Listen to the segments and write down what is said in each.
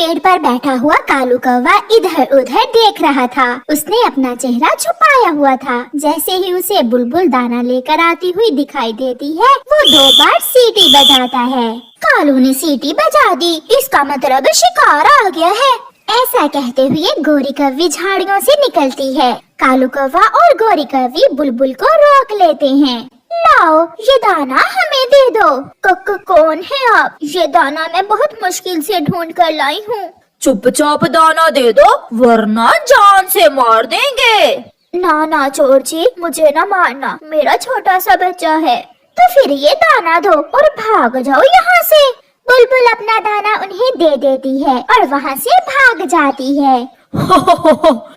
पेड़ पर बैठा हुआ कालू कौवा इधर उधर देख रहा था। उसने अपना चेहरा छुपाया हुआ था। जैसे ही उसे बुलबुल दाना लेकर आती हुई दिखाई देती है, वो 2 बार सीटी बजाता है। कालू ने सीटी बजा दी, इसका मतलब शिकार आ गया है। ऐसा कहते हुए गोरी कौवी झाड़ियों से निकलती है। कालू कौवा और गोरी कौवी बुलबुल को रोक लेते हैं। लाओ, ये दाना हमें दे दो। कौन है आप? ये दाना मैं बहुत मुश्किल से ढूंढ कर लाई हूँ। चुपचाप दाना दे दो, वरना जान से मार देंगे। ना चोर जी, मुझे ना मारना, मेरा छोटा सा बच्चा है। तो फिर ये दाना दो और भाग जाओ यहाँ से। बुलबुल अपना दाना उन्हें दे देती है और वहाँ से भाग जाती है।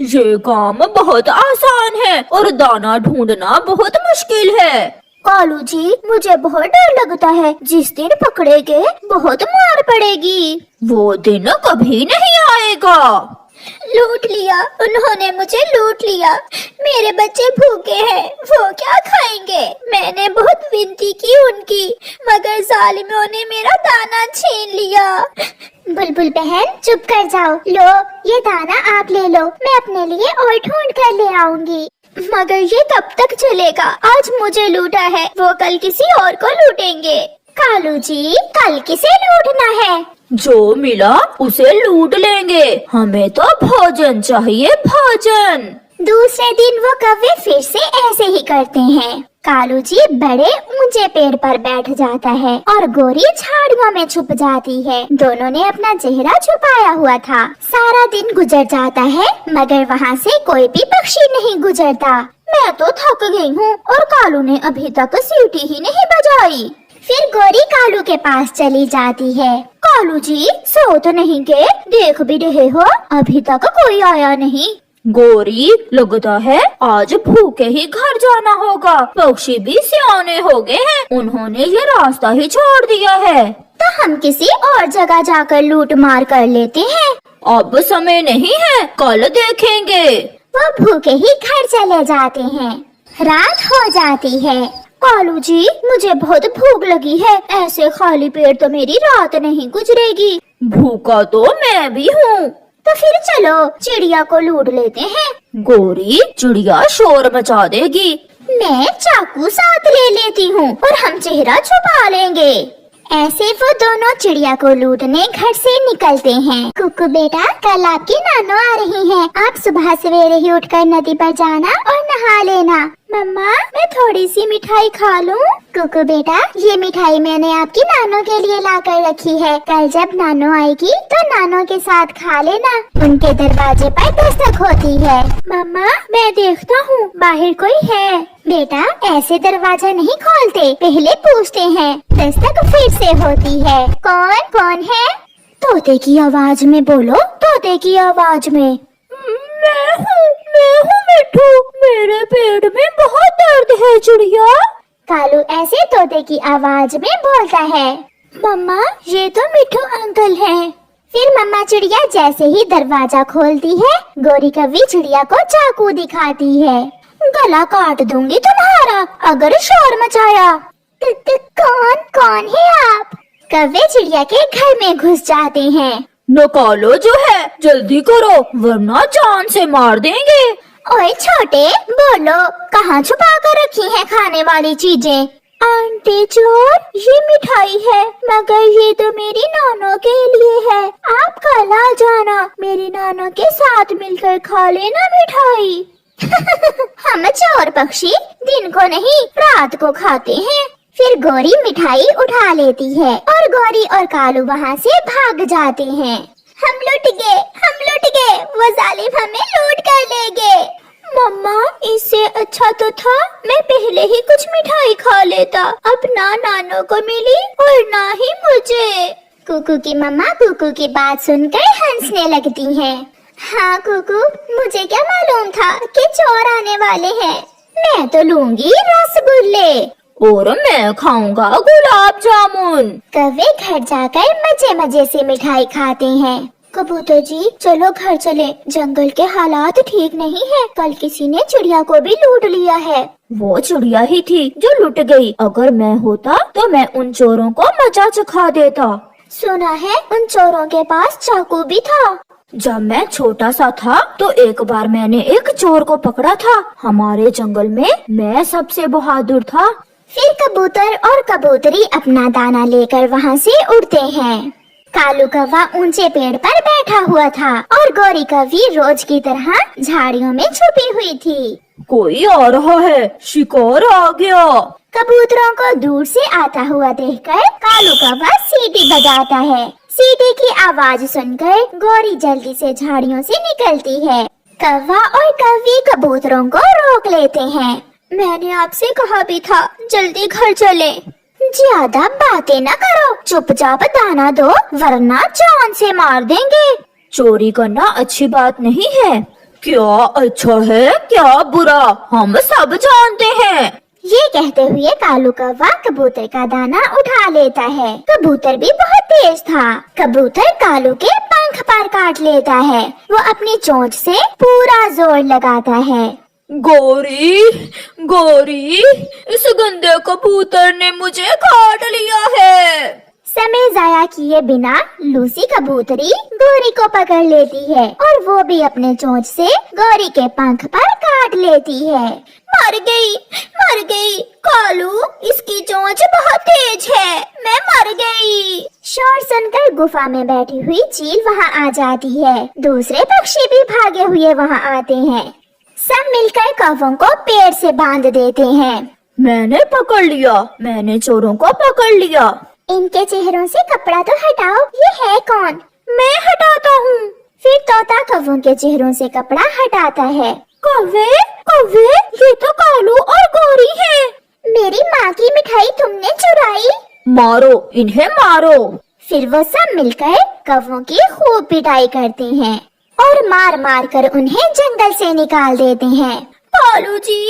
ये काम बहुत आसान है और दाना ढूंढना बहुत मुश्किल है। कालू जी, मुझे बहुत डर लगता है। जिस दिन पकड़े गए बहुत मार पड़ेगी। वो दिन कभी नहीं आएगा। लूट लिया, उन्होंने मुझे लूट लिया। मेरे बच्चे भूखे हैं, वो क्या खाएंगे? मैंने बहुत विनती की उनकी, मगर जालिमों ने मेरा दाना छीन लिया। बुलबुल बहन, चुप कर जाओ। लो, ये दाना आप ले लो, मैं अपने लिए और ढूंढ कर ले आऊंगी। मगर ये कब तक चलेगा? आज मुझे लूटा है, वो कल किसी और को लूटेंगे। कालू जी, कल किसे लूटना है? जो मिला उसे लूट लेंगे। हमें तो भोजन चाहिए, भोजन। दूसरे दिन वो कौवे फिर से ऐसे ही करते हैं। कालू जी बड़े ऊंचे पेड़ पर बैठ जाता है और गोरी झाड़ियों में छुप जाती है। दोनों ने अपना चेहरा छुपाया हुआ था। सारा दिन गुजर जाता है, मगर वहाँ से कोई भी पक्षी नहीं गुजरता। मैं तो थक गई हूँ और कालू ने अभी तक सीटी ही नहीं बजाई। फिर गोरी कालू के पास चली जाती है। कालू जी, सो तो नहीं गए? देख भी रहे हो, अभी तक कोई आया नहीं। गोरी, लगता है आज भूखे ही घर जाना होगा। पक्षी भी सियाने हो गए हैं, उन्होंने ये रास्ता ही छोड़ दिया है। तो हम किसी और जगह जाकर लूट मार कर लेते हैं। अब समय नहीं है, कल देखेंगे। वो भूखे ही घर चले जाते हैं। रात हो जाती है। कालू जी, मुझे बहुत भूख लगी है, ऐसे खाली पेट तो मेरी रात नहीं गुजरेगी। भूखा तो मैं भी हूँ। तो फिर चलो चिड़िया को लूट लेते हैं। गोरी, चिड़िया शोर मचा देगी। मैं चाकू साथ ले लेती हूँ और हम चेहरा छुपा लेंगे। ऐसे वो दोनों चिड़िया को लूटने घर से निकलते हैं। कुकू बेटा, कल आपकी नानो आ रही हैं। आप सुबह सवेरे ही उठकर नदी पर जाना और नहा लेना। मम्मा, मैं थोड़ी सी मिठाई खा लूं? कुकू बेटा, ये मिठाई मैंने आपकी नानो के लिए ला कर रखी है। कल जब नानो आएगी तो नानो के साथ खा लेना। उनके दरवाजे पर दस्तक होती है। मम्मा, मैं देखता हूँ बाहर कोई है। बेटा, ऐसे दरवाजा नहीं खोलते, पहले पूछते हैं। दस्तक फिर से होती है। कौन है? तोते की आवाज में बोलो, तोते की आवाज में। मैं हूँ मिट्ठू, मेरे पेट में बहुत दर्द है चिड़िया। कालू ऐसे तोते की आवाज में बोलता है। मम्मा, ये तो मिट्ठू अंकल हैं। फिर मम्मा चिड़िया जैसे ही दरवाजा खोलती है, गोरी कौवी चिड़िया को चाकू दिखाती है। गला काट दूंगी तुम्हारा अगर शोर मचाया। कौन है आप? कौवे चिड़िया के घर में घुस जाते हैं। निकालो जो है, जल्दी करो, वरना जान से मार देंगे। ओए छोटे, बोलो, कहाँ छुपा कर रखी है खाने वाली चीजें? आंटी चोर, ये मिठाई है, मगर ये तो मेरी नानो के लिए है। आप कल आ जाना, मेरी नानो के साथ मिलकर खा लेना मिठाई। हम चोर पक्षी दिन को नहीं रात को खाते हैं। फिर गोरी मिठाई उठा लेती है और गोरी और कालू वहाँ से भाग जाते हैं। हम लुट गए, वो जालिम हमें लूट कर ले गए। मम्मा, इससे अच्छा तो था मैं पहले ही कुछ मिठाई खा लेता। अब ना नानो को मिली और ना ही मुझे। कुकू की मम्मा कुकू की बात सुनकर हंसने लगती हैं। हाँ कुकू, मुझे क्या मालूम था कि चोर आने वाले हैं। मैं तो लूंगी रसगुल्ले और मैं खाऊंगा गुलाब जामुन। कौवे घर जाकर मजे मजे से मिठाई खाते हैं। कबूतर जी, चलो घर चले, जंगल के हालात ठीक नहीं है। कल किसी ने चिड़िया को भी लूट लिया है। वो चिड़िया ही थी जो लुट गई। अगर मैं होता तो मैं उन चोरों को मजा चखा देता। सुना है उन चोरों के पास चाकू भी था। जब मैं छोटा सा था तो एक बार मैंने एक चोर को पकड़ा था। हमारे जंगल में मैं सबसे बहादुर था। फिर कबूतर और कबूतरी अपना दाना लेकर वहाँ से उड़ते हैं। कालू कौवा ऊंचे पेड़ पर बैठा हुआ था और गौरी कौवी रोज की तरह झाड़ियों में छुपी हुई थी। कोई आ रहा है, शिकार आ गया। कबूतरों को दूर से आता हुआ देखकर कालू कौवा सीटी बजाता है। सीटी की आवाज सुनकर गौरी जल्दी से झाड़ियों से निकलती है। कौवा और कौवी कबूतरों को रोक लेते हैं। मैंने आपसे कहा भी था जल्दी घर चले। ज्यादा बातें न करो, चुपचाप दाना दो वरना जान से मार देंगे। चोरी करना अच्छी बात नहीं है। क्या अच्छा है क्या बुरा, हम सब जानते हैं। ये कहते हुए कालू कौवा कबूतर का दाना उठा लेता है। कबूतर भी बहुत तेज था। कबूतर कालू के पंख पर काट लेता है। वो अपनी चोंच से पूरा जोर लगाता है। गौरी, गौरी, इस गंदे कबूतर ने मुझे काट लिया है। समय जाया किए बिना लूसी कबूतरी गौरी को पकड़ लेती है और वो भी अपने चोंच से गौरी के पंख पर काट लेती है। मर गई, मर गई। कालू, इसकी चोंच बहुत तेज है, मैं मर गई। शोर सुनकर गुफा में बैठी हुई चील वहाँ आ जाती है। दूसरे पक्षी भी भागे हुए वहाँ आते हैं। सब मिलकर कौवों को पेड़ से बांध देते हैं। मैंने पकड़ लिया, मैंने चोरों को पकड़ लिया। इनके चेहरों से कपड़ा तो हटाओ, ये है कौन? मैं हटाता हूँ। फिर तोता कौवों के चेहरों से कपड़ा हटाता है। कौवे, कौवे, ये तो कालू और गौरी है। मेरी माँ की मिठाई तुमने चुराई। मारो, इन्हें मारो। फिर वो सब मिलकर कौवों की खूब पिटाई करते हैं और मार मार कर उन्हें जंगल से निकाल देते हैं। कालू जी,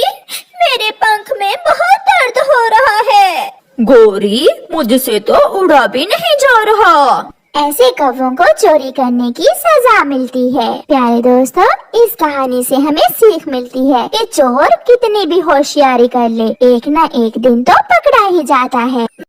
मेरे पंख में बहुत दर्द हो रहा है। गौरी, मुझसे तो उड़ा भी नहीं जा रहा। ऐसे कौवों को चोरी करने की सजा मिलती है। प्यारे दोस्तों, इस कहानी से हमें सीख मिलती है कि चोर कितनी भी होशियारी कर ले, एक न एक दिन तो पकड़ा ही जाता है।